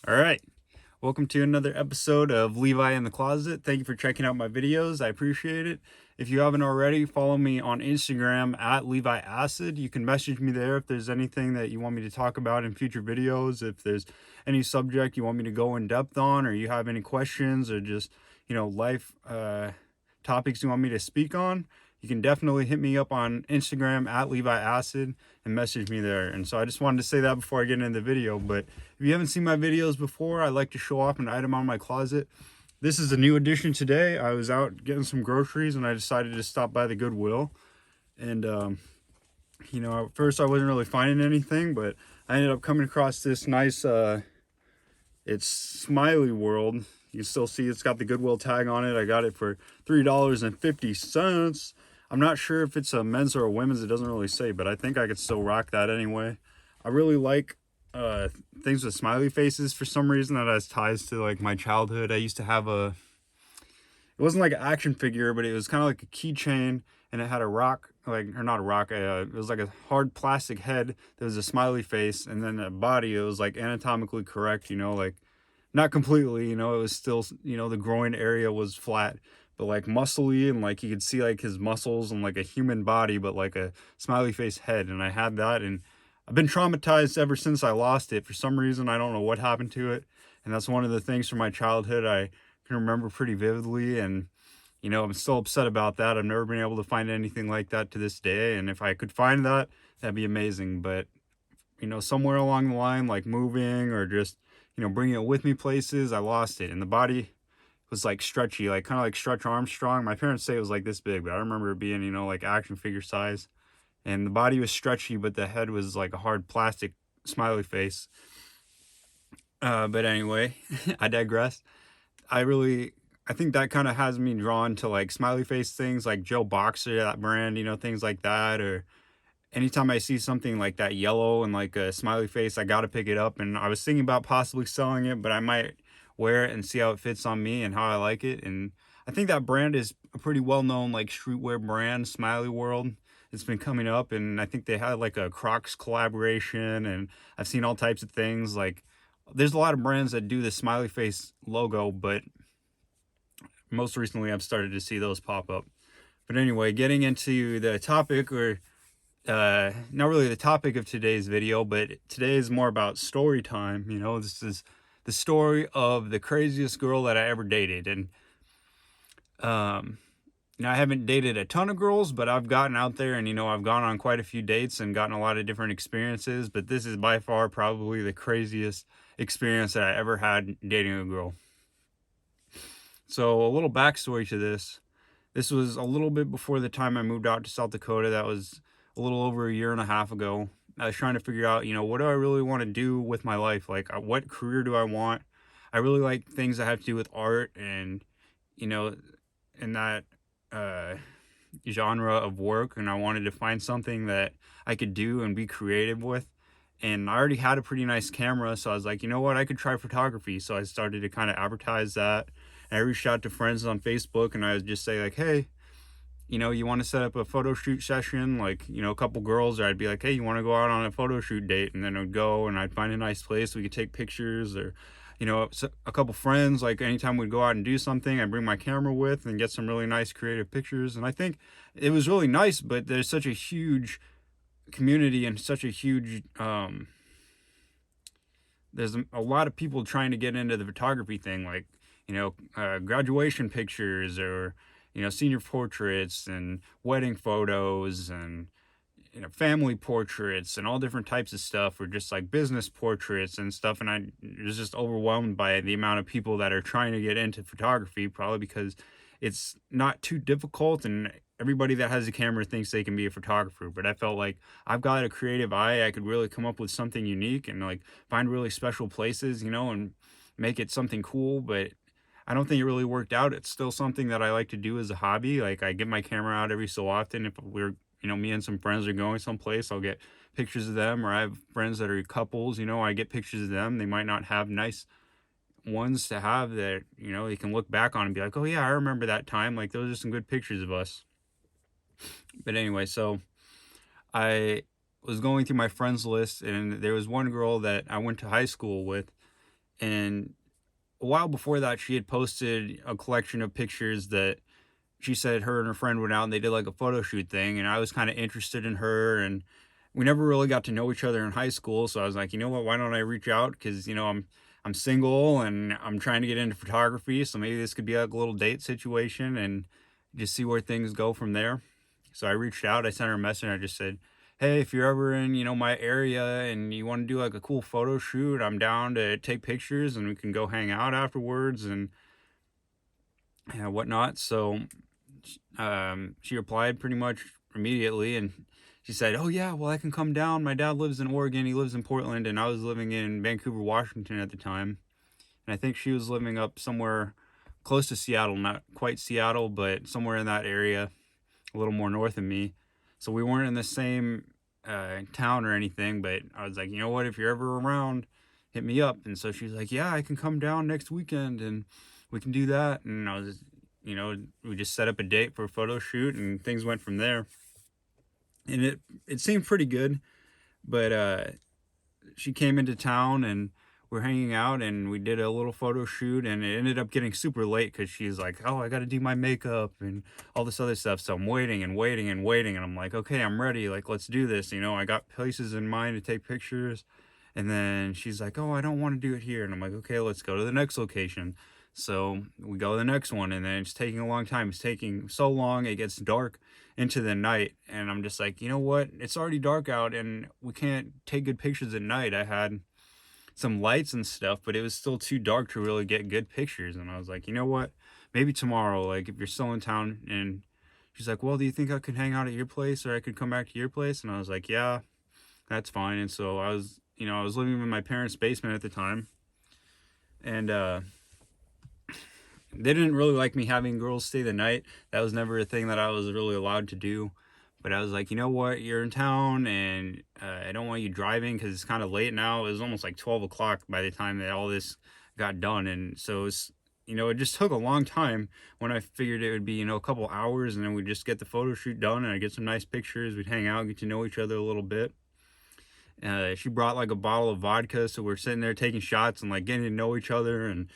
All right. Welcome to another episode of Levi in the Closet. Thank you for checking out my videos. I appreciate it. If you haven't already, follow me on Instagram at Levi Acid. You can message me there if there's anything that you want me to talk about in future videos. If there's any subject you want me to go in depth on, or you have any questions, or just, life topics you want me to speak on, you can definitely hit me up on Instagram at Levi Acid and message me there. And so I just wanted to say that before I get into the video. But if you haven't seen my videos before, I like to show off an item on my closet. This is a new addition today. I was out getting some groceries and I decided to stop by the Goodwill. And, at first I wasn't really finding anything, but I ended up coming across this nice, it's Smiley World. You can still see it's got the Goodwill tag on it. I got it for $3.50. I'm not sure if it's a men's or a women's. It doesn't really say, but I think I could still rock that anyway. I really like things with smiley faces for some reason. That has ties to like my childhood. I used to have it wasn't like an action figure, but it was kind of like a keychain, and it had a rock, or not a rock, it was like a hard plastic head that was a smiley face, and then a body. It was like anatomically correct, like not completely, it was still, the groin area was flat, but like muscly, and like you could see like his muscles and like a human body, but like a smiley face head. And I had that, and I've been traumatized ever since I lost it. For some reason, I don't know what happened to it. And that's one of the things from my childhood I can remember pretty vividly. And, I'm still upset about that. I've never been able to find anything like that to this day. And if I could find that, that'd be amazing. But, somewhere along the line, like moving or just, bringing it with me places, I lost it. And the body was like stretchy, like kind of like Stretch Armstrong. My parents say it was like this big, but I remember it being, like action figure size. And the body was stretchy, but the head was like a hard plastic smiley face. But anyway, I digress. I think that kind of has me drawn to like smiley face things like Joe Boxer, that brand, things like that. Or anytime I see something like that yellow and like a smiley face, I got to pick it up. And I was thinking about possibly selling it, but I might wear it and see how it fits on me and how I like it. And I think that brand is a pretty well known like streetwear brand, Smiley World. It's been coming up, and I think they had like a Crocs collaboration, and I've seen all types of things. Like, there's a lot of brands that do the smiley face logo, but most recently I've started to see those pop up. But anyway, getting into the topic, or not really the topic of today's video, but today is more about story time. This is the story of the craziest girl that I ever dated. And um I haven't dated a ton of girls, but I've gotten out there and I've gone on quite a few dates and gotten a lot of different experiences. But this is by far probably the craziest experience that I ever had dating a girl. So a little backstory to this. This was a little bit before the time I moved out to South Dakota. That was a little over a year and a half ago. I was trying to figure out, what do I really want to do with my life? Like, what career do I want? I really like things that have to do with art and, you know, in that uh, genre of work. And I wanted to find something that I could do and be creative with. And I already had a pretty nice camera. So I was like, you know what? I could try photography. So I started to kind of advertise that. And I reached out to friends on Facebook, and I would just say like, hey, you want to set up a photo shoot session, like, a couple girls, or I'd be like, hey, you want to go out on a photo shoot date? And then I'd go and I'd find a nice place we could take pictures, or, a couple friends, like anytime we'd go out and do something, I'd bring my camera with and get some really nice creative pictures. And I think it was really nice, but there's such a huge community and such a huge, there's a lot of people trying to get into the photography thing, like, graduation pictures, or, senior portraits and wedding photos, and, family portraits and all different types of stuff, or just like business portraits and stuff. And I was just overwhelmed by the amount of people that are trying to get into photography, probably because it's not too difficult, and everybody that has a camera thinks they can be a photographer. But I felt like I've got a creative eye. I could really come up with something unique and like find really special places, and make it something cool. But I don't think it really worked out. It's still something that I like to do as a hobby. Like, I get my camera out every so often. If we're, me and some friends are going someplace, I'll get pictures of them. Or I have friends that are couples, I get pictures of them. They might not have nice ones to have that, they can look back on and be like, oh yeah, I remember that time. Like, those are some good pictures of us. But anyway, so I was going through my friends list, and there was one girl that I went to high school with, And a while before that, she had posted a collection of pictures that she said her and her friend went out and they did like a photo shoot thing. And I was kind of interested in her, and we never really got to know each other in high school. So I was like, you know what, why don't I reach out? Because, I'm single and I'm trying to get into photography. So maybe this could be like a little date situation and just see where things go from there. So I reached out, I sent her a message, and I just said, hey, if you're ever in, my area and you want to do like a cool photo shoot, I'm down to take pictures and we can go hang out afterwards and whatnot. So she replied pretty much immediately, and she said, oh yeah, well, I can come down. My dad lives in Oregon, he lives in Portland, and I was living in Vancouver, Washington at the time. And I think she was living up somewhere close to Seattle, not quite Seattle, but somewhere in that area, a little more north of me. So we weren't in the same town or anything, but I was like, you know what, if you're ever around, hit me up. And so she was like, yeah, I can come down next weekend and we can do that. And I was, we just set up a date for a photo shoot and things went from there. And it seemed pretty good, but she came into town and we're hanging out and we did a little photo shoot, and it ended up getting super late because she's like, oh, I got to do my makeup and all this other stuff. So I'm waiting and waiting and waiting, and I'm like, okay, I'm ready, like, let's do this. I got places in mind to take pictures. And then she's like, oh, I don't want to do it here. And I'm like, okay, let's go to the next location. So we go to the next one, and then it's taking a long time. It's taking so long, it gets dark into the night. And I'm just like, you know what? It's already dark out and we can't take good pictures at night. I had some lights and stuff, but it was still too dark to really get good pictures. And I was like, you know what? Maybe tomorrow, like if you're still in town. And she's like, well, do you think I could hang out at your place or I could come back to your place? And I was like, yeah, that's fine. And so I was living in my parents' basement at the time. And they didn't really like me having girls stay the night. That was never a thing that I was really allowed to do. But I was like, you know what? You're in town, and I don't want you driving because it's kind of late now. It was almost like 12 o'clock by the time that all this got done. And so it just took a long time when I figured it would be, a couple hours, and then we'd just get the photo shoot done and I'd get some nice pictures. We'd hang out, get to know each other a little bit. She brought like a bottle of vodka. So we're sitting there taking shots and like getting to know each other and,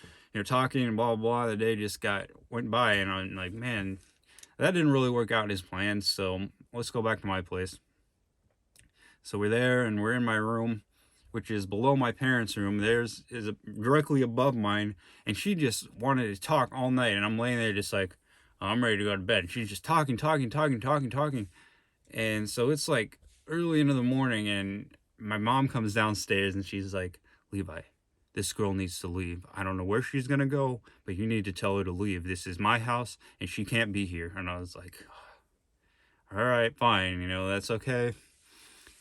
talking and blah, blah, blah. The day just went by, and I'm like, man, that didn't really work out as planned. So let's go back to my place. So we're there and we're in my room, which is below my parents' room. Theirs is directly above mine. And she just wanted to talk all night. And I'm laying there just like, oh, I'm ready to go to bed. And she's just talking. And so it's like early into the morning, and my mom comes downstairs and she's like, Levi, this girl needs to leave. I don't know where she's going to go, but you need to tell her to leave. This is my house and she can't be here. And I was like, all right, fine. That's okay.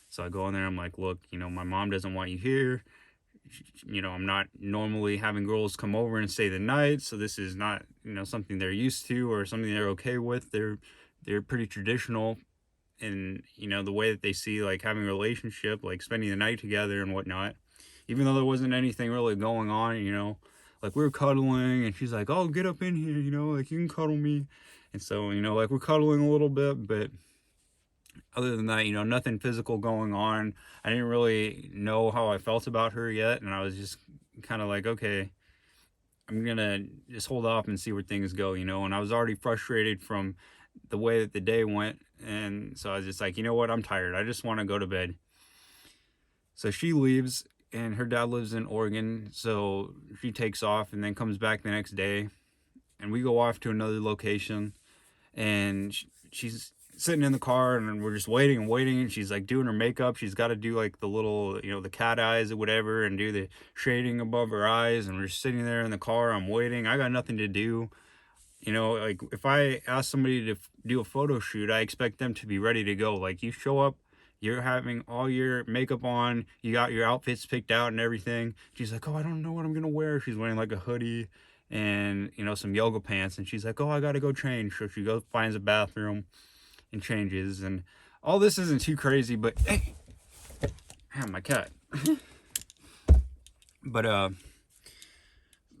So I go in there. I'm like, look, my mom doesn't want you here. I'm not normally having girls come over and stay the night. So this is not, something they're used to or something they're okay with. They're pretty traditional in, the way that they see like having a relationship, like spending the night together and whatnot. Even though there wasn't anything really going on, like we were cuddling, and she's like, oh, get up in here, like you can cuddle me. And so, like we're cuddling a little bit, but other than that, nothing physical going on. I didn't really know how I felt about her yet. And I was just kind of like, okay, I'm going to just hold off and see where things go, and I was already frustrated from the way that the day went. And so I was just like, you know what? I'm tired. I just want to go to bed. So she leaves, and her dad lives in Oregon. So she takes off and then comes back the next day, and we go off to another location, and she's sitting in the car, and we're just waiting and waiting, and she's like doing her makeup. She's got to do like the little, the cat eyes or whatever, and do the shading above her eyes, and we're just sitting there in the car. I'm waiting. I got nothing to do. Like if I ask somebody to do a photo shoot, I expect them to be ready to go. Like you show up, you're having all your makeup on, you got your outfits picked out and everything. She's like, oh, I don't know what I'm gonna wear. She's wearing like a hoodie and some yoga pants, and she's like, oh, I gotta go change. So she goes, finds a bathroom and changes. And all this isn't too crazy, but hey, my cat. But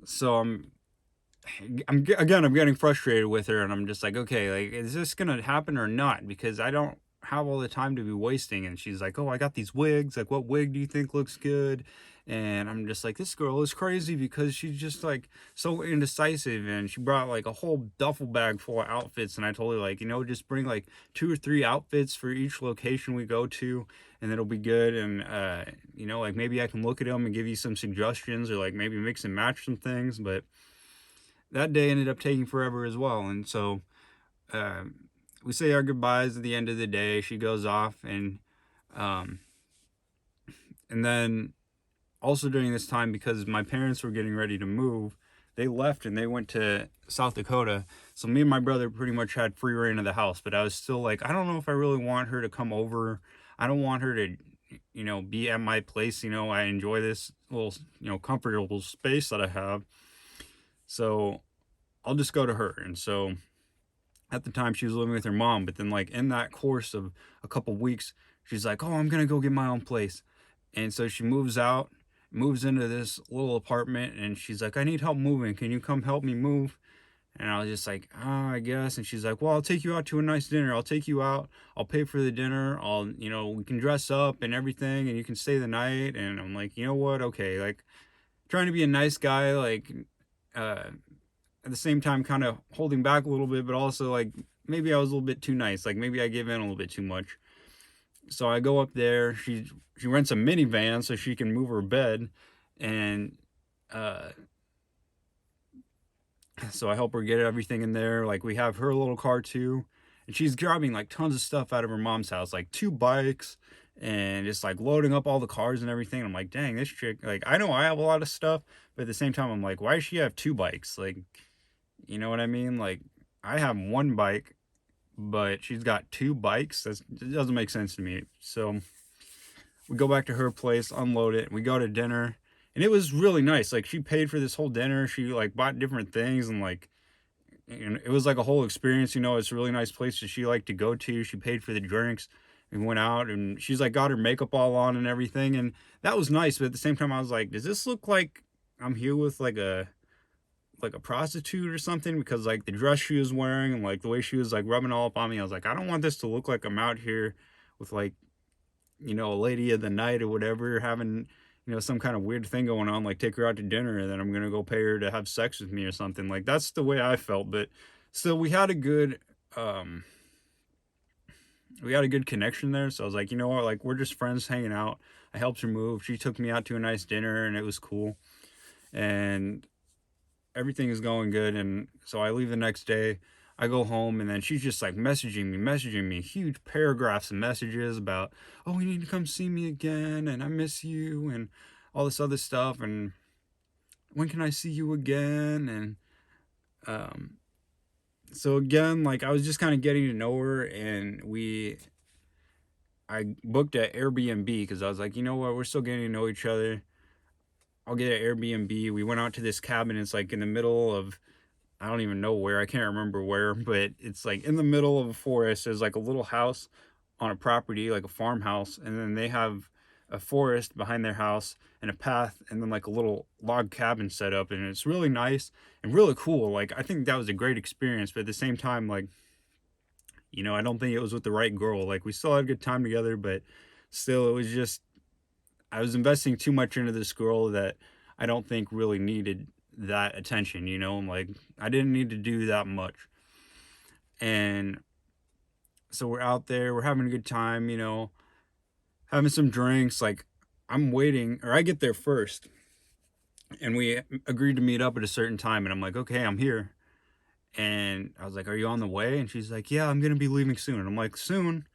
so I'm getting frustrated with her, and I'm just like, okay, like, is this gonna happen or not? Because I don't have all the time to be wasting. And she's like, oh, I got these wigs. Like, what wig do you think looks good? And I'm just like, this girl is crazy because she's just like so indecisive. And she brought like a whole duffel bag full of outfits. And I told her, like, just bring like 2 or 3 outfits for each location we go to, and it'll be good. And, like maybe I can look at them and give you some suggestions, or like maybe mix and match some things. But that day ended up taking forever as well. And so, we say our goodbyes at the end of the day. She goes off, um, and then also during this time, because my parents were getting ready to move, they left and they went to South Dakota. So me and my brother pretty much had free reign of the house, but I was still like, I don't know if I really want her to come over. I don't want her to, be at my place. I enjoy this little, comfortable space that I have. So I'll just go to her. And so at the time she was living with her mom, but then like in that course of a couple weeks, she's like, oh, I'm gonna go get my own place. And so she moves into this little apartment, and she's like, I need help moving, can you come help me move? And I was just like, oh, I guess. And she's like, well, I'll take you out to a nice dinner. I'll take you out, I'll pay for the dinner, we can dress up and everything, and you can stay the night. And I'm like, you know what, okay, like trying to be a nice guy, like at the same time kind of holding back a little bit, but also like maybe I was a little bit too nice, like maybe I gave in a little bit too much. So I go up there. She rents a minivan so she can move her bed, and so I help her get everything in there. Like we have her little car too, and she's grabbing like tons of stuff out of her mom's house, like 2 bikes, and just like loading up all the cars and everything. I'm like, dang, this chick, like I know I have a lot of stuff, but at the same time I'm like, why does she have 2 bikes? Like, you know what I mean? Like I have 1 bike, but she's got 2 bikes. It doesn't make sense to me. So we go back to her place, unload it, and we go to dinner. And it was really nice. Like she paid for this whole dinner. She like bought different things, and like, it was like a whole experience. It's a really nice place that she liked to go to. She paid for the drinks and went out, and she's like got her makeup all on and everything. And that was nice. But at the same time, I was like, does this look like I'm here with like a prostitute or something? Because like the dress she was wearing and like the way she was like rubbing all up on me, I was like, I don't want this to look like I'm out here with like, a lady of the night or whatever, having, some kind of weird thing going on, like take her out to dinner and then I'm gonna go pay her to have sex with me or something. Like that's the way I felt. But still, we had a good connection there. So I was like, you know what, like we're just friends hanging out. I helped her move. She took me out to a nice dinner and it was cool. And everything is going good. And so I leave the next day. I go home, and then she's just like messaging me huge paragraphs of messages about, oh, you need to come see me again, and I miss you, and all this other stuff, and when can I see you again? And so again, like I was just kind of getting to know her, and I booked an Airbnb because I was like, you know what, we're still getting to know each other. I'll get an Airbnb. We went out to this cabin. It's like in the middle of, I don't even know where, I can't remember where, but it's like in the middle of a forest. There's like a little house on a property, like a farmhouse, and then they have a forest behind their house and a path, and then like a little log cabin set up, and it's really nice and really cool. Like I think that was a great experience, but at the same time, like, I don't think it was with the right girl. Like we still had a good time together, but still it was just, I was investing too much into this girl that I don't think really needed that attention. Like I didn't need to do that much. And so we're out there, we're having a good time, having some drinks. Like I'm waiting, or I get there first, and we agreed to meet up at a certain time, and I'm like, okay, I'm here. And I was like, are you on the way? And she's like, yeah, I'm gonna be leaving soon. And I'm like, soon?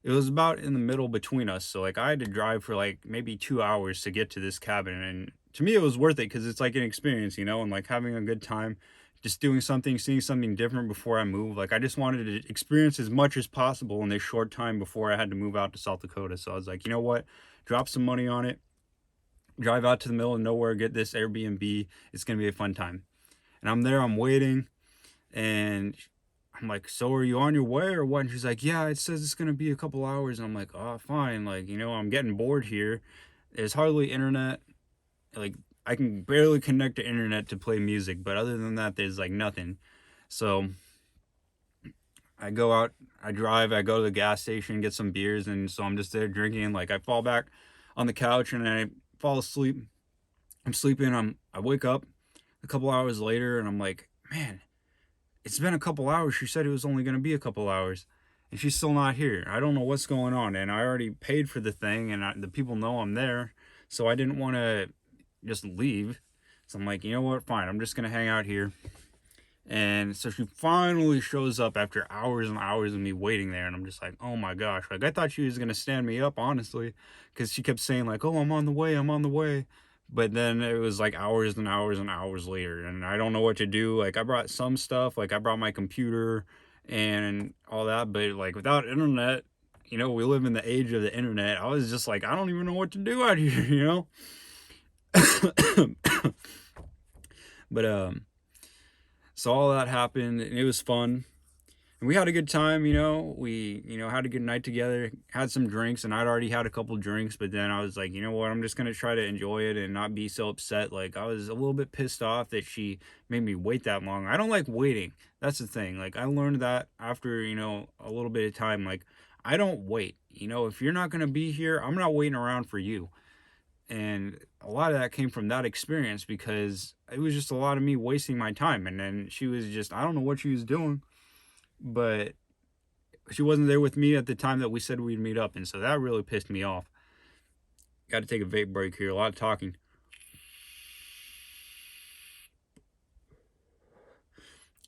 It was about in the middle between us, so like I had to drive for like maybe 2 hours to get to this cabin. And to me it was worth it because it's like an experience, and like having a good time, just doing something, seeing something different before I move. Like I just wanted to experience as much as possible in this short time before I had to move out to South Dakota. So I was like, you know what, drop some money on it, drive out to the middle of nowhere, get this Airbnb. It's gonna be a fun time. And I'm there, I'm waiting, and I'm like, so are you on your way or what? And she's like, yeah, it says it's going to be a couple hours. And I'm like, oh, fine. Like, I'm getting bored here. There's hardly internet. Like, I can barely connect to internet to play music. But other than that, there's like nothing. So I go out, I drive, I go to the gas station, get some beers, and so I'm just there drinking. Like I fall back on the couch and I fall asleep. I'm sleeping. I wake up a couple hours later and I'm like, man, it's been a couple hours. She said it was only gonna be a couple hours, and she's still not here. I don't know what's going on, and I already paid for the thing, and the people know I'm there, so I didn't want to just leave. So I'm like, you know what? Fine, I'm just gonna hang out here. And so she finally shows up after hours and hours of me waiting there, and I'm just like, oh my gosh, like I thought she was gonna stand me up, honestly, because she kept saying like, oh, I'm on the way, I'm on the way. But then it was like hours and hours and hours later, and I don't know what to do. Like I brought some stuff, like I brought my computer and all that, but like without internet, we live in the age of the internet. I was just like, I don't even know what to do out here, But so all that happened, and it was fun. And we had a good time, we had a good night together, had some drinks, and I'd already had a couple drinks, but then I was like, you know what, I'm just going to try to enjoy it and not be so upset. Like I was a little bit pissed off that she made me wait that long. I don't like waiting. That's the thing. Like I learned that after, a little bit of time. Like I don't wait. If you're not going to be here, I'm not waiting around for you. And a lot of that came from that experience, because it was just a lot of me wasting my time. And then she was just, I don't know what she was doing, but she wasn't there with me at the time that we said we'd meet up, and so that really pissed me off. Got to take a vape break here. A lot of talking.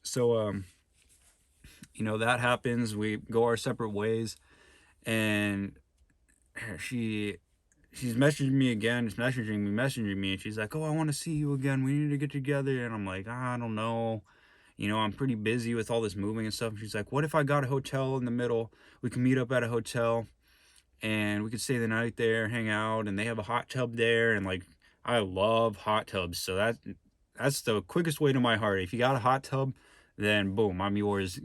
So that happens. We go our separate ways, and she's messaging me again. She's messaging me, and she's like, "Oh, I want to see you again. We need to get together." And I'm like, I don't know. I'm pretty busy with all this moving and stuff. And she's like, what if I got a hotel in the middle? We can meet up at a hotel and we could stay the night there, hang out, and they have a hot tub there. And like, I love hot tubs. So that's the quickest way to my heart. If you got a hot tub, then boom, I'm yours.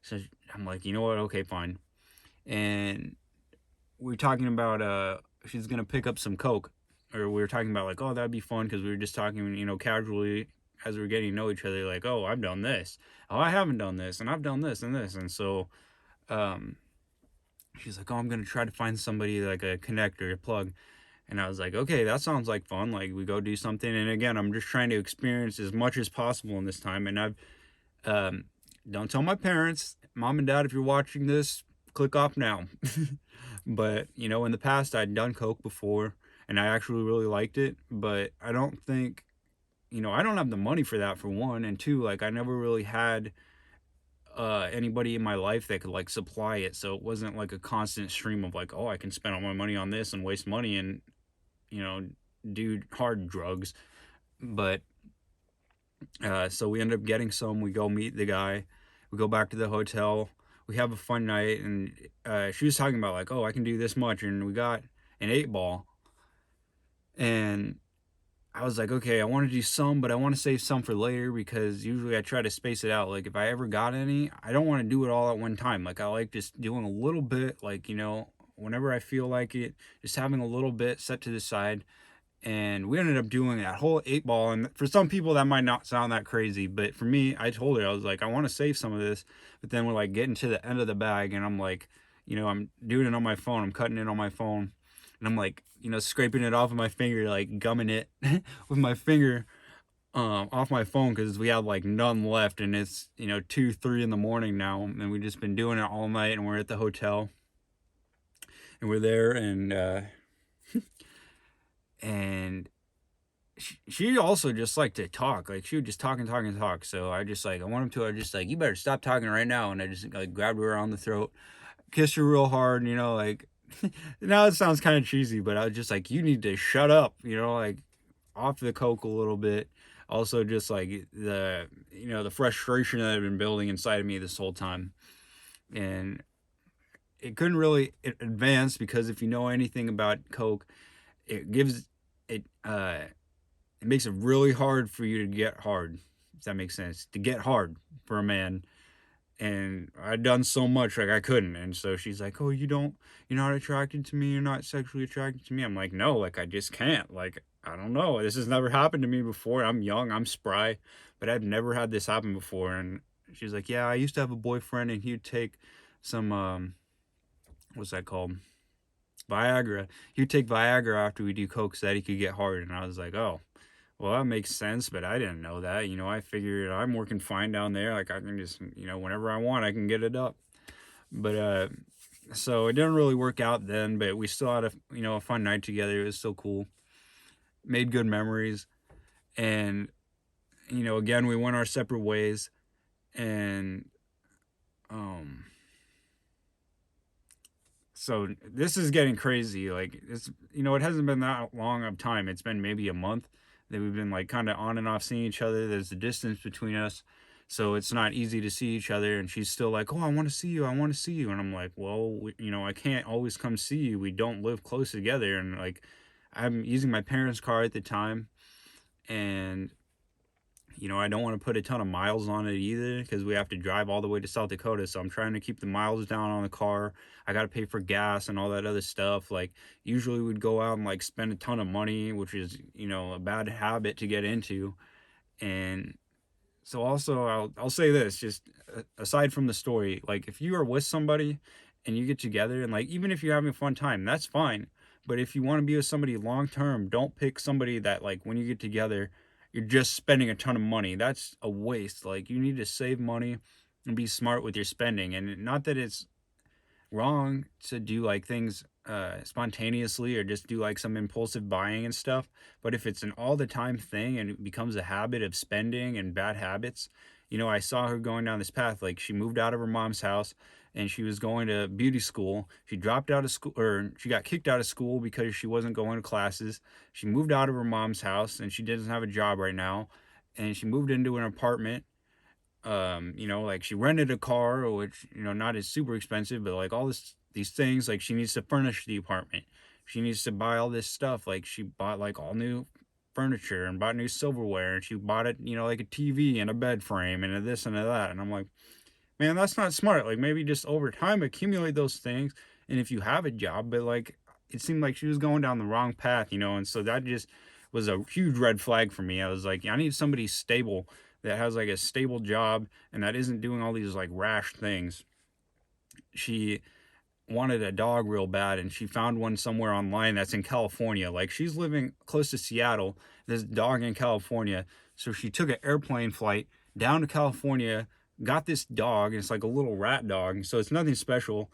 So I'm like, you know what? Okay, fine. And we're talking about, she's going to pick up some Coke. Or we were talking about like, oh, that'd be fun, because we were just talking, casually as we're getting to know each other, like, oh, I've done this. Oh, I haven't done this. And I've done this and this. And so she's like, oh, I'm going to try to find somebody like a connector, a plug. And I was like, okay, that sounds like fun. Like we go do something. And again, I'm just trying to experience as much as possible in this time. And don't tell my parents, mom and dad, if you're watching this, click off now. But, in the past, I'd done Coke before and I actually really liked it. But I don't think, I don't have the money for that, for one. And two, like I never really had anybody in my life that could like supply it, so it wasn't like a constant stream of like, oh, I can spend all my money on this and waste money and you know do hard drugs. But so we end up getting some. We go meet the guy, we go back to the hotel, we have a fun night. And she was talking about like, oh, I can do this much, and we got an 8 ball. And I was like, okay, I want to do some, but I want to save some for later, because usually I try to space it out. Like if I ever got any, I don't want to do it all at one time. Like I like just doing a little bit, like, whenever I feel like it, just having a little bit set to the side. And we ended up doing that whole 8 ball. And for some people that might not sound that crazy, but for me, I told her, I was like, I want to save some of this. But then we're like getting to the end of the bag, and I'm like, I'm doing it on my phone. I'm cutting it on my phone. And I'm like, scraping it off of my finger, like gumming it with my finger off my phone, because we have like none left, and it's 2-3 in the morning now, and we've just been doing it all night. And we're at the hotel, and we're there, and she also just liked to talk. Like she would just talk and talk and talk. So I just like, I want him to, I just like, you better stop talking right now. And I just like grabbed her around the throat, kissed her real hard, like now it sounds kind of cheesy, but I was just like, you need to shut up, like off the Coke a little bit. Also just like the frustration that I've been building inside of me this whole time. And it couldn't really advance, because if you know anything about Coke, it gives it it makes it really hard for you to get hard, if that makes sense, to get hard for a man. And I'd done so much, like I couldn't. And so she's like, oh, you're not attracted to me, you're not sexually attracted to me. I'm like, no, like I just can't. Like I don't know, this has never happened to me before. I'm young, I'm spry, but I've never had this happen before. And she's like, yeah, I used to have a boyfriend, and he'd take some what's that called, Viagra. He'd take Viagra after we do coke so that he could get hard. And I was like, oh, well, that makes sense, but I didn't know that. I figured I'm working fine down there, like I can just, whenever I want, I can get it up. But so it didn't really work out then, but we still had a fun night together. It was still cool. Made good memories. And again, we went our separate ways. And um so this is getting crazy. Like, it hasn't been that long of time. It's been maybe a month that we've been like kind of on and off seeing each other. There's a distance between us, so it's not easy to see each other. And she's still like, oh, I want to see you, I want to see you. And I'm like, well, I can't always come see you. We don't live close together. And like, I'm using my parents' car at the time, and I don't want to put a ton of miles on it either, because we have to drive all the way to South Dakota. So I'm trying to keep the miles down on the car. I got to pay for gas and all that other stuff. Like, usually we'd go out and like spend a ton of money, which is, a bad habit to get into. And so also I'll say this, just aside from the story, like if you are with somebody and you get together, and like even if you're having a fun time, that's fine. But if you want to be with somebody long term, don't pick somebody that like when you get together, you're just spending a ton of money. That's a waste. Like, you need to save money and be smart with your spending. And not that it's wrong to do like things spontaneously or just do like some impulsive buying and stuff, but if it's an all the time thing and it becomes a habit of spending and bad habits, I saw her going down this path. Like, she moved out of her mom's house and she was going to beauty school. She dropped out of school, or she got kicked out of school because she wasn't going to classes. She moved out of her mom's house and she doesn't have a job right now, and she moved into an apartment. Like, she rented a car, which, not as super expensive, but like all these things, like she needs to furnish the apartment. She needs to buy all this stuff. Like, she bought like all new furniture and bought new silverware, and she bought it, like a TV and a bed frame and a this and a that. And I'm like, man, that's not smart. Like, maybe just over time accumulate those things. And if you have a job, but like, it seemed like she was going down the wrong path, and so that just was a huge red flag for me. I was like, I need somebody stable, that has like a stable job and that isn't doing all these like rash things. She wanted a dog real bad, and she found one somewhere online that's in California. Like, she's living close to Seattle, this dog in California. So she took an airplane flight down to California, got this dog, and it's like a little rat dog. So it's nothing special.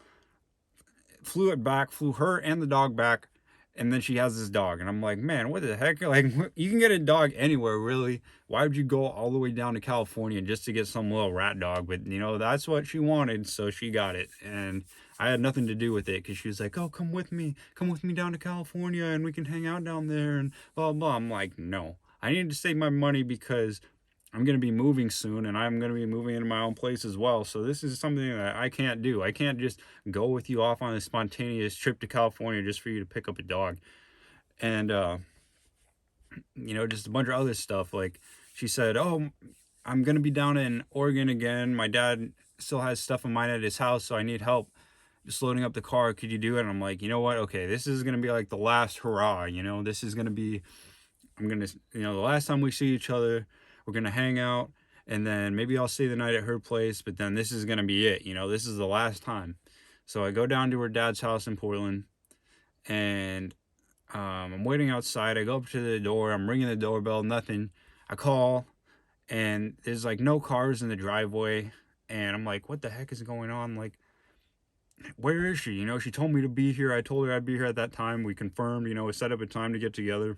Flew it back, flew her and the dog back, and then she has this dog. And I'm like, man, what the heck? Like, you can get a dog anywhere, really. Why would you go all the way down to California just to get some little rat dog? But that's what she wanted, so she got it. And I had nothing to do with it, because she was like, oh, come with me down to California and we can hang out down there and blah blah. I'm like, no, I need to save my money, because I'm going to be moving soon, and I'm going to be moving into my own place as well. So this is something that I can't do. I can't just go with you off on a spontaneous trip to California just for you to pick up a dog. And, just a bunch of other stuff. Like, she said, oh, I'm going to be down in Oregon again. My dad still has stuff of mine at his house, so I need help just loading up the car. Could you do it? And I'm like, you know what? Okay, this is going to be like the last hurrah. This is going to be, I'm going to, the last time we see each other. We're going to hang out, and then maybe I'll stay the night at her place, but then this is going to be it. This is the last time. So I go down to her dad's house in Portland, and I'm waiting outside. I go up to the door. I'm ringing the doorbell. Nothing. I call, and there's like no cars in the driveway. And I'm like, what the heck is going on? Like, where is she? She told me to be here. I told her I'd be here at that time. We confirmed, we set up a time to get together.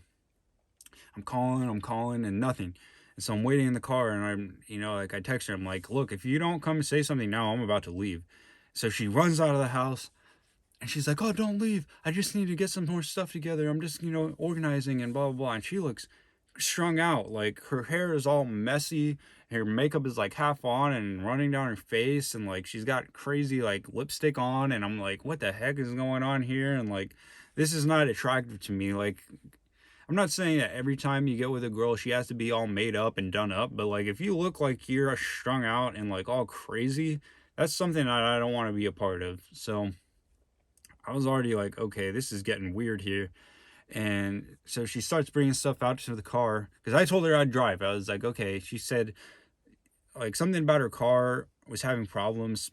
I'm calling, and nothing. And so I'm waiting in the car, and like, I text her. I'm like, look, if you don't come and say something now, I'm about to leave. So she runs out of the house, and she's like, oh, don't leave. I just need to get some more stuff together. I'm just, organizing and blah, blah, blah. And she looks strung out. Like, her hair is all messy. Her makeup is like half on and running down her face. And like, she's got crazy like lipstick on. And I'm like, what the heck is going on here? And like, this is not attractive to me. Like, I'm not saying that every time you get with a girl, she has to be all made up and done up. But like, if you look like you're strung out and like all crazy, that's something that I don't want to be a part of. So I was already like, okay, this is getting weird here. And so she starts bringing stuff out to the car, because I told her I'd drive. I was like, okay. She said, like something about her car was having problems.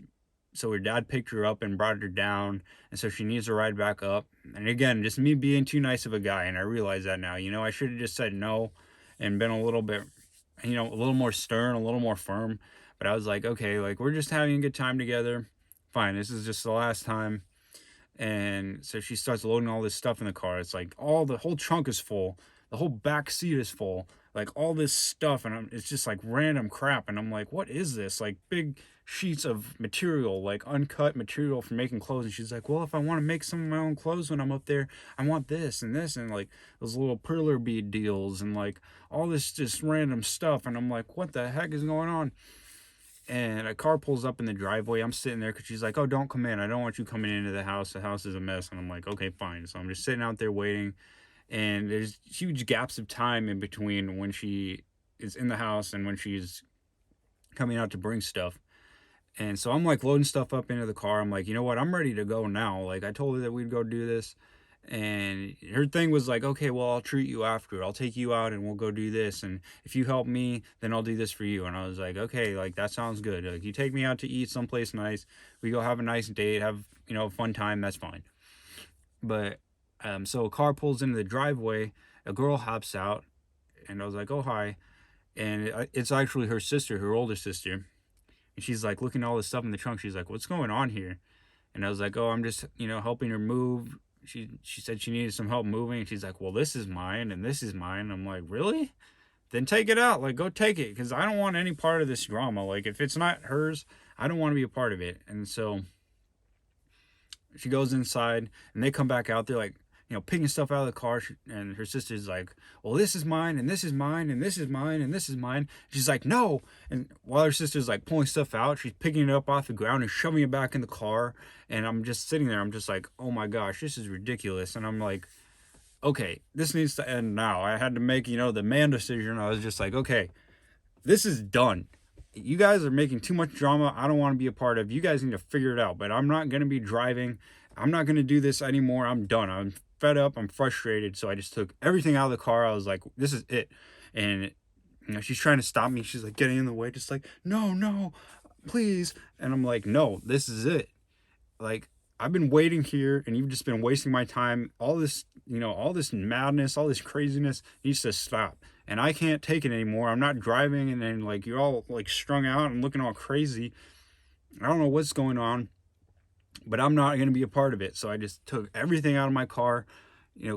So her dad picked her up and brought her down, and so she needs to ride back up. And again, just me being too nice of a guy, and I realize that now. I should have just said no, and been a little bit, a little more stern, a little more firm. But I was like, okay, like we're just having a good time together. Fine, this is just the last time. And so she starts loading all this stuff in the car. It's like the whole trunk is full, the whole back seat is full, like all this stuff, and it's just like random crap. And I'm like, what is this? Like big sheets of material, like uncut material for making clothes. And she's like, well, if I want to make some of my own clothes when I'm up there, I want this and this, and like those little perler bead deals, and like all this just random stuff. And I'm like, what the heck is going on? And a car pulls up in the driveway. I'm sitting there because she's like, oh, don't come in. I don't want you coming into the house. The house is a mess. And I'm like, okay, fine. So I'm just sitting out there waiting. And there's huge gaps of time in between when she is in the house and when she's coming out to bring stuff. And so I'm like loading stuff up into the car. I'm like, you know what? I'm ready to go now. Like I told her that we'd go do this. And her thing was like, okay, well, I'll treat you after. I'll take you out and we'll go do this. And if you help me, then I'll do this for you. And I was like, okay, like that sounds good. Like you take me out to eat someplace nice. We go have a nice date, have, a fun time. That's fine. But so a car pulls into the driveway. A girl hops out, and I was like, oh, hi. And it's actually her sister, her older sister. And she's like looking at all this stuff in the trunk. She's like, what's going on here? And I was like, oh, I'm just, helping her move. She said she needed some help moving. And she's like, well, this is mine and this is mine. I'm like, really? Then take it out. Like, go take it. Because I don't want any part of this drama. Like, if it's not hers, I don't want to be a part of it. And so she goes inside and they come back out. They're like, picking stuff out of the car. And her sister's like, well, this is mine and this is mine and this is mine and this is mine. She's like, no. And while her sister's like pulling stuff out, she's picking it up off the ground and shoving it back in the car. And I'm just sitting there. I'm just like, oh my gosh, this is ridiculous. And I'm like, okay, this needs to end now. I had to make, the man decision. I was just like, okay, this is done. You guys are making too much drama. I don't want to be a part of. You guys need to figure it out. But I'm not going to be driving. I'm not going to do this anymore. I'm done. I'm fed up. I'm frustrated. So I just took everything out of the car. I was like, this is it. And, she's trying to stop me. She's like getting in the way, just like, no, please. And I'm like, no, this is it. Like, I've been waiting here and you've just been wasting my time. All this, all this madness, all this craziness needs to stop. And I can't take it anymore. I'm not driving and then like you're all like strung out and looking all crazy. I don't know what's going on, but I'm not going to be a part of it. So I just took everything out of my car,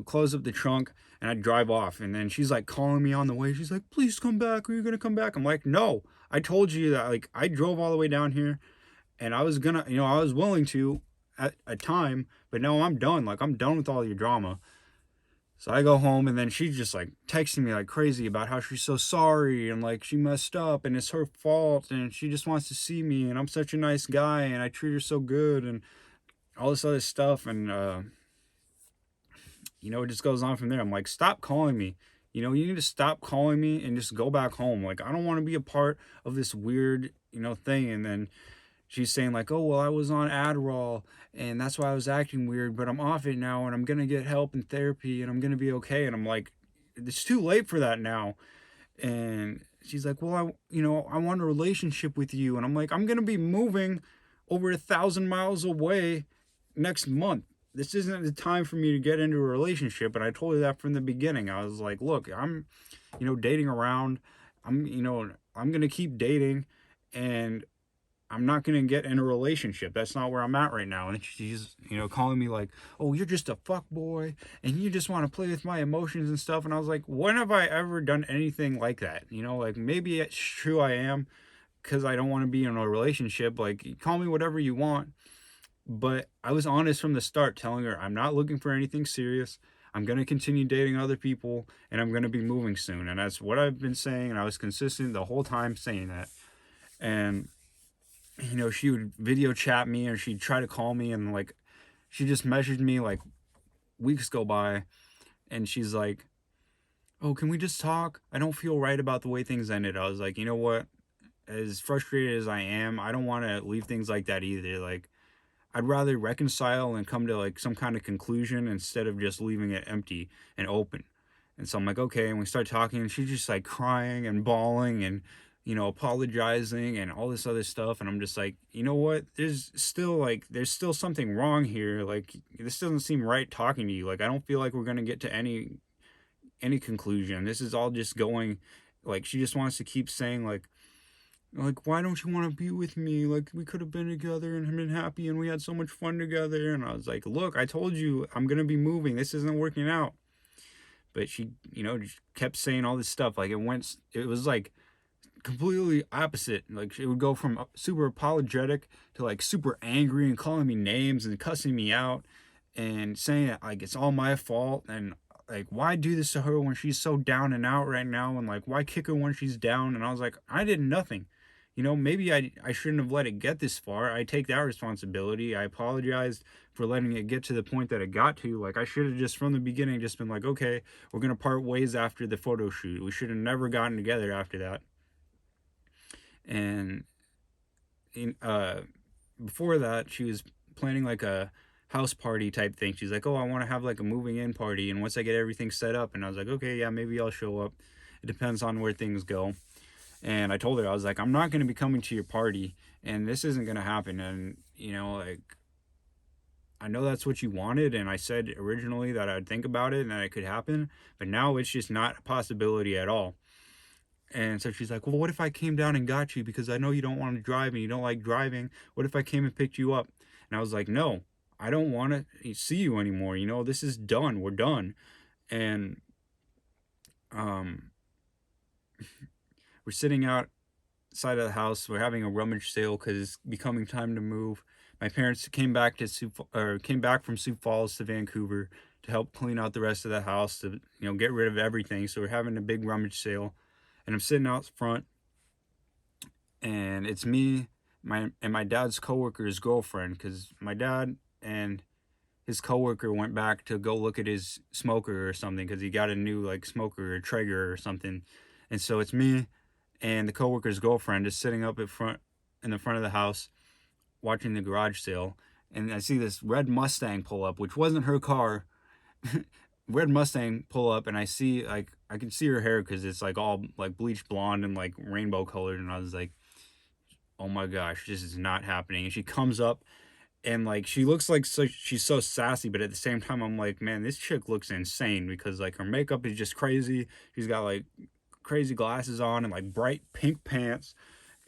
closed up the trunk, and I drive off. And then she's like calling me on the way. She's like, please come back. Are you going to come back? I'm like, no, I told you that. Like, I drove all the way down here and I was gonna, I was willing to at a time, but no, I'm done. Like, I'm done with all your drama. So I go home and then she's just like texting me like crazy about how she's so sorry and like she messed up and it's her fault and she just wants to see me and I'm such a nice guy and I treat her so good and all this other stuff. And, it just goes on from there. I'm like, stop calling me. You need to stop calling me and just go back home. Like, I don't want to be a part of this weird, thing. And then she's saying like, oh, well, I was on Adderall and that's why I was acting weird, but I'm off it now and I'm going to get help in therapy and I'm going to be okay. And I'm like, it's too late for that now. And she's like, well, I want a relationship with you. And I'm like, I'm going to be moving over 1,000 miles away next month. This isn't the time for me to get into a relationship. And I told her that from the beginning. I was like, look, I'm, dating around. I'm going to keep dating and I'm not going to get in a relationship. That's not where I'm at right now. And she's, calling me like, oh, you're just a fuck boy and you just want to play with my emotions and stuff. And I was like, when have I ever done anything like that? Like maybe it's true I am because I don't want to be in a relationship. Like, call me whatever you want. But I was honest from the start, telling her I'm not looking for anything serious. I'm going to continue dating other people and I'm going to be moving soon. And that's what I've been saying. And I was consistent the whole time saying that. And she would video chat me or she'd try to call me and like, she just messaged me like weeks go by and she's like, oh, can we just talk? I don't feel right about the way things ended. I was like, you know what? As frustrated as I am, I don't want to leave things like that either. Like, I'd rather reconcile and come to like some kind of conclusion instead of just leaving it empty and open. And so I'm like, okay. And we start talking and she's just like crying and bawling and apologizing and all this other stuff. And I'm just like, you know what? There's still something wrong here. Like, this doesn't seem right talking to you. Like, I don't feel like we're going to get to any conclusion. This is all just going, like, she just wants to keep saying, like, why don't you want to be with me? Like, we could have been together and been happy and we had so much fun together. And I was like, look, I told you I'm going to be moving. This isn't working out. But she, just kept saying all this stuff. Like, it was like completely opposite. Like, it would go from super apologetic to like super angry and calling me names and cussing me out and saying that like it's all my fault, and like, why do this to her when she's so down and out right now, and like, why kick her when she's down? And I was like, I did nothing. Maybe I shouldn't have let it get this far. I take that responsibility. I apologized for letting it get to the point that it got to. Like, I should have just from the beginning just been like, okay, we're gonna part ways after the photo shoot. We should have never gotten together after that. And in before that, she was planning like a house party type thing. She's like, oh, I want to have like a moving in party, and once I get everything set up. And I was like, okay, yeah, maybe I'll show up. It depends on where things go. And I told her, I was like, I'm not going to be coming to your party, and this isn't going to happen. And like, I know that's what you wanted, and I said originally that I'd think about it and that it could happen, but now it's just not a possibility at all. And so she's like, well, what if I came down and got you, because I know you don't want to drive and you don't like driving. What if I came and picked you up? And I was like, no, I don't want to see you anymore. This is done. We're done. And um, we're sitting outside of the house. We're having a rummage sale because it's becoming time to move. My parents came back from Sioux Falls to Vancouver to help clean out the rest of the house, to get rid of everything. So we're having a big rummage sale, and I'm sitting out front, and it's me, my dad's coworker's girlfriend, because my dad and his coworker went back to go look at his smoker or something, because he got a new like smoker or Traeger or something. And so it's me and the coworker's girlfriend just sitting up in the front of the house, watching the garage sale. And I see this red Mustang pull up, which wasn't her car. Red Mustang pull up, and I see, like, I can see her hair because it's like all like bleached blonde and like rainbow colored. And I was like, oh my gosh, this is not happening. And she comes up, and like, she looks like, she's so sassy, but at the same time I'm like, man, this chick looks insane, because like her makeup is just crazy. She's got like crazy glasses on and like bright pink pants,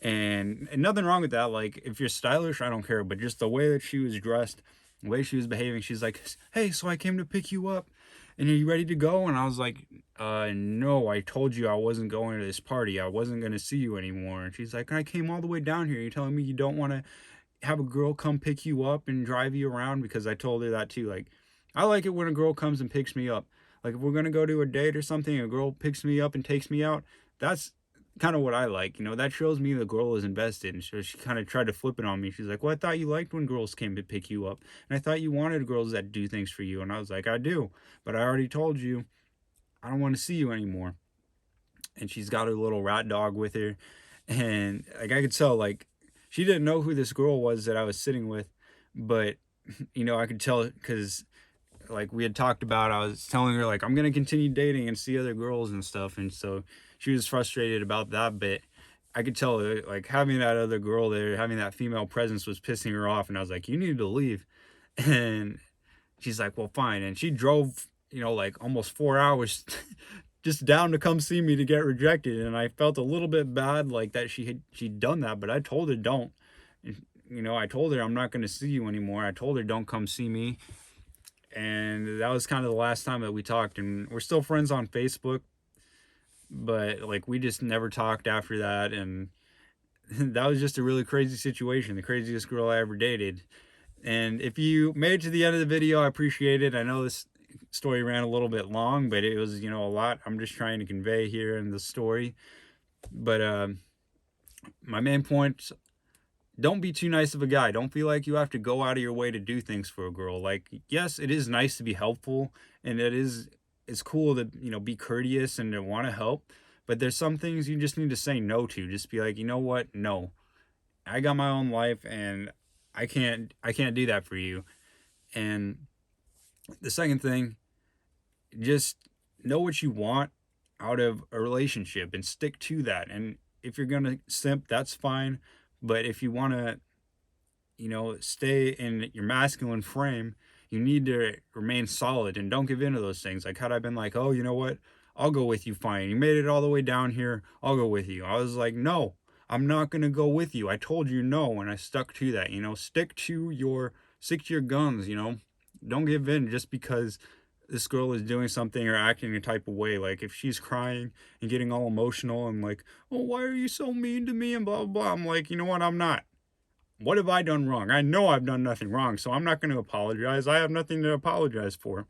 and nothing wrong with that. Like, if you're stylish, I don't care, but just the way that she was dressed, the way she was behaving. She's like, hey, so I came to pick you up, and are you ready to go? And I was like, no, I told you I wasn't going to this party. I wasn't going to see you anymore. And she's like, I came all the way down here. You're telling me you don't want to have a girl come pick you up and drive you around? Because I told her that too. Like, I like it when a girl comes and picks me up. Like, if we're going to go to a date or something, a girl picks me up and takes me out, that's kind of what I like. That shows me the girl is invested. And so she kind of tried to flip it on me. She's like, well, I thought you liked when girls came to pick you up, and I thought you wanted girls that do things for you. And I was like, I do, but I already told you I don't want to see you anymore. And she's got her little rat dog with her, and like, I could tell, like, she didn't know who this girl was that I was sitting with, but I could tell, because like we had talked about, I was telling her like I'm gonna continue dating and see other girls and stuff, and so she was frustrated about that. But I could tell, like, having that other girl there, having that female presence was pissing her off, and I was like, you need to leave. And she's like, well, fine. And she drove, like almost 4 hours just down to come see me to get rejected. And I felt a little bit bad, like, that she'd done that, but I told her don't. And, I told her I'm not going to see you anymore. I told her don't come see me. And that was kind of the last time that we talked. And we're still friends on Facebook, but like, we just never talked after that. And that was just a really crazy situation. The craziest girl I ever dated. And if you made it to the end of the video, I appreciate it. I know this story ran a little bit long, but it was, a lot I'm just trying to convey here in the story. But my main point: don't be too nice of a guy. Don't feel like you have to go out of your way to do things for a girl. Like, yes, it is nice to be helpful, and it's cool to, be courteous and to want to help, but there's some things you just need to say no to. Just be like, you know what? No. I got my own life, and I can't do that for you. And the second thing, just know what you want out of a relationship and stick to that. And if you're gonna simp, that's fine. But if you want to, stay in your masculine frame, you need to remain solid and don't give in to those things. Like, had I been like, oh, you know what, I'll go with you, fine, you made it all the way down here, I'll go with you, I was like, no, I'm not gonna go with you. I told you no, and I stuck to that. Stick to your guns. Don't give in just because this girl is doing something or acting a type of way. Like, if she's crying and getting all emotional and like, oh, why are you so mean to me and blah blah blah, I'm like, you know what, I'm not. What have I done wrong? I know I've done nothing wrong, so I'm not going to apologize. I have nothing to apologize for.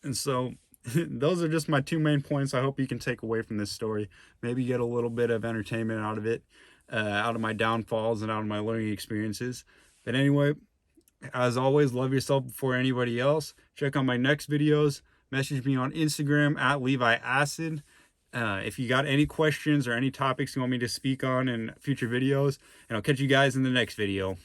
And so those are just my two main points I hope you can take away from this story. Maybe get a little bit of entertainment out of it, out of my downfalls and out of my learning experiences. But anyway, as always, love yourself before anybody else. Check out my next videos. Message me on Instagram at Levi Acid. If you got any questions or any topics you want me to speak on in future videos, and I'll catch you guys in the next video.